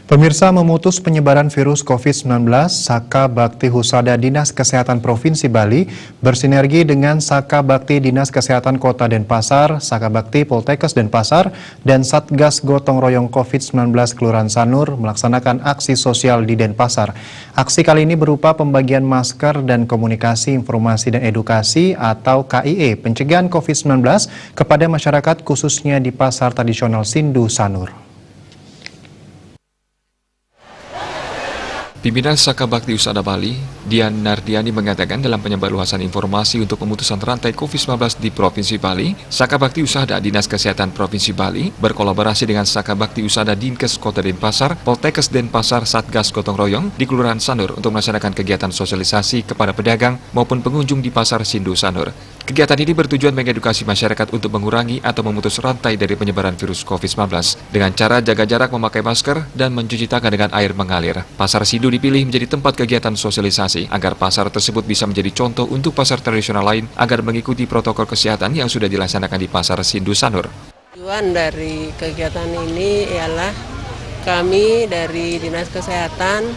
Pemirsa, memutus penyebaran virus COVID-19, Saka Bakti Husada Dinas Kesehatan Provinsi Bali bersinergi dengan Saka Bakti Dinas Kesehatan Kota Denpasar, Saka Bakti Poltekkes Denpasar, dan Satgas Gotong Royong COVID-19 Kelurahan Sanur melaksanakan aksi sosial di Denpasar. Aksi kali ini berupa pembagian masker dan komunikasi informasi dan edukasi atau KIE pencegahan COVID-19 kepada masyarakat khususnya di pasar tradisional Sindu Sanur. Pimpinan Saka Bakti Husada Bali, Dian Nardiani mengatakan dalam penyebarluasan informasi untuk pemutusan rantai COVID-19 di Provinsi Bali, Saka Bakti Husada Dinas Kesehatan Provinsi Bali berkolaborasi dengan Saka Bakti Husada Dinkes Kota Denpasar, Poltekkes Denpasar, Satgas Gotong Royong di Kelurahan Sanur untuk melaksanakan kegiatan sosialisasi kepada pedagang maupun pengunjung di Pasar Sindu Sanur. Kegiatan ini bertujuan mengedukasi masyarakat untuk mengurangi atau memutus rantai dari penyebaran virus COVID-19 dengan cara jaga jarak, memakai masker, dan mencuci tangan dengan air mengalir. Pasar Sindu dipilih menjadi tempat kegiatan sosialisasi agar pasar tersebut bisa menjadi contoh untuk pasar tradisional lain agar mengikuti protokol kesehatan yang sudah dilaksanakan di Pasar Sindu Sanur. Tujuan dari kegiatan ini ialah kami dari Dinas Kesehatan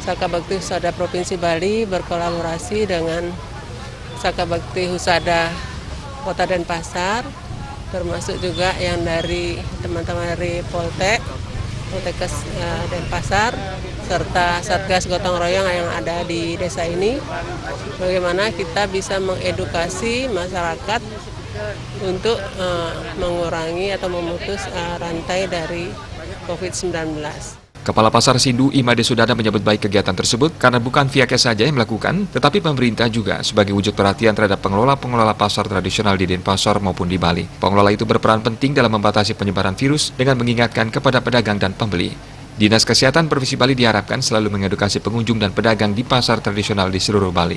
Saka Bakti Husada Provinsi Bali berkolaborasi dengan Saka Bakti Husada Kota Denpasar, termasuk juga yang dari teman-teman dari Poltekkes Denpasar, serta Satgas Gotong Royong yang ada di desa ini, bagaimana kita bisa mengedukasi masyarakat untuk mengurangi atau memutus rantai dari COVID-19. Kepala Pasar Sindu Imade Sudana menyebut baik kegiatan tersebut karena bukan Viakes saja yang melakukan, tetapi pemerintah juga sebagai wujud perhatian terhadap pengelola pasar tradisional di Denpasar maupun di Bali. Pengelola itu berperan penting dalam membatasi penyebaran virus dengan mengingatkan kepada pedagang dan pembeli. Dinas Kesehatan Provinsi Bali diharapkan selalu mengedukasi pengunjung dan pedagang di pasar tradisional di seluruh Bali.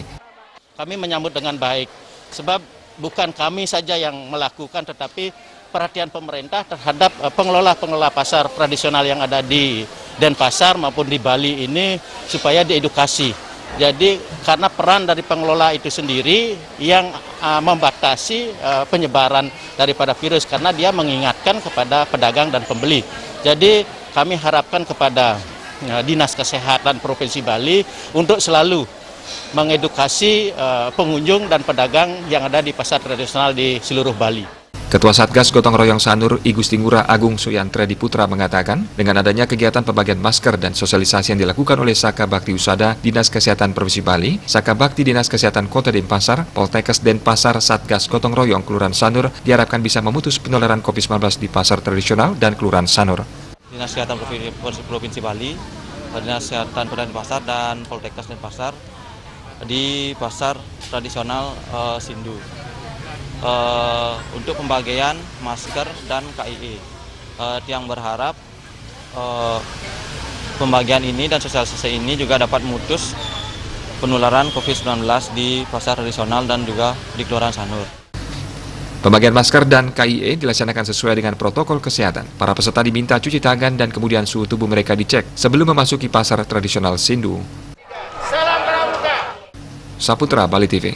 Kami menyambut dengan baik, sebab bukan kami saja yang melakukan, tetapi perhatian pemerintah terhadap pengelola pasar tradisional yang ada di Denpasar maupun di Bali ini supaya diedukasi. Jadi karena peran dari pengelola itu sendiri yang membatasi penyebaran daripada virus, karena dia mengingatkan kepada pedagang dan pembeli. Jadi kami harapkan kepada Dinas Kesehatan Provinsi Bali untuk selalu mengedukasi pengunjung dan pedagang yang ada di pasar tradisional di seluruh Bali. Ketua Satgas Gotong Royong Sanur, I Gusti Ngurah Agung Suyantredi Putra mengatakan, dengan adanya kegiatan pembagian masker dan sosialisasi yang dilakukan oleh Saka Bakti Husada Dinas Kesehatan Provinsi Bali, Saka Bakti Dinas Kesehatan Kota Denpasar, Poltekkes Denpasar, Satgas Gotong Royong Kelurahan Sanur diharapkan bisa memutus penularan COVID-19 di pasar tradisional dan Kelurahan Sanur. Dinas Kesehatan Provinsi Bali, Dinas Kesehatan Kota Denpasar dan Poltekkes Denpasar di pasar tradisional Sindu. Untuk pembagian masker dan KIE. Yang berharap pembagian ini dan sosialisasi ini juga dapat memutus penularan COVID-19 di pasar tradisional dan juga di Kelurahan Sanur. Pembagian masker dan KIE dilaksanakan sesuai dengan protokol kesehatan. Para peserta diminta cuci tangan dan kemudian suhu tubuh mereka dicek sebelum memasuki pasar tradisional Sindu. Saputra, Bali TV.